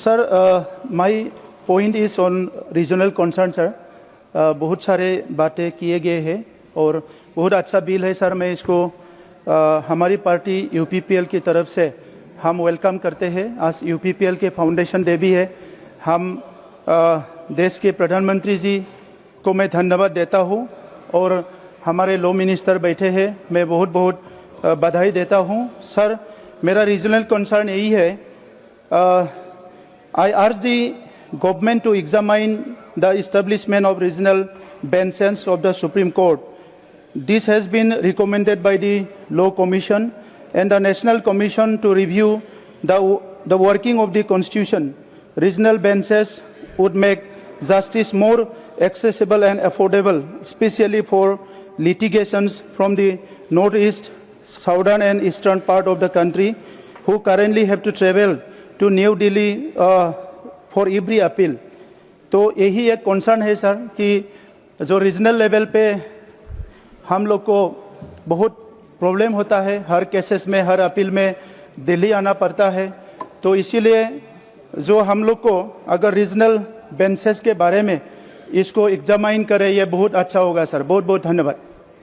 Sir, my point is on regional concern, sir. बहुत सारे बातें किए गए हैं और बहुत अच्छा बिल है सर। मैं इसको हमारी पार्टी यूपीपीएल की तरफ से हम वेलकम करते हैं। आज यूपीपीएल के फाउंडेशन डे भी है। हम देश के प्रधानमंत्री जी को मैं धन्यवाद देता हूँ और हमारे लॉ मिनिस्टर बैठे हैं, मैं बहुत बहुत बधाई देता हूँ। सर, मेरा रीजनल कंसर्न यही है, I urge the government to examine the establishment of regional benches of the Supreme Court. This has been recommended by the Law Commission and the National Commission to review the working of the Constitution. Regional benches would make justice more accessible and affordable, especially for litigations from the northeast, southern and eastern part of the country who currently have to travel to New Delhi for every appeal. तो यही एक concern है sir कि जो regional level पे हम लोग को बहुत प्रॉब्लम होता है, हर केसेस में, हर अपील में दिल्ली आना पड़ता है। तो इसीलिए जो हम लोग को अगर रीजनल बेंचेस के बारे में इसको एग्जामाइन करें, ये बहुत अच्छा होगा सर। बहुत बहुत धन्यवाद।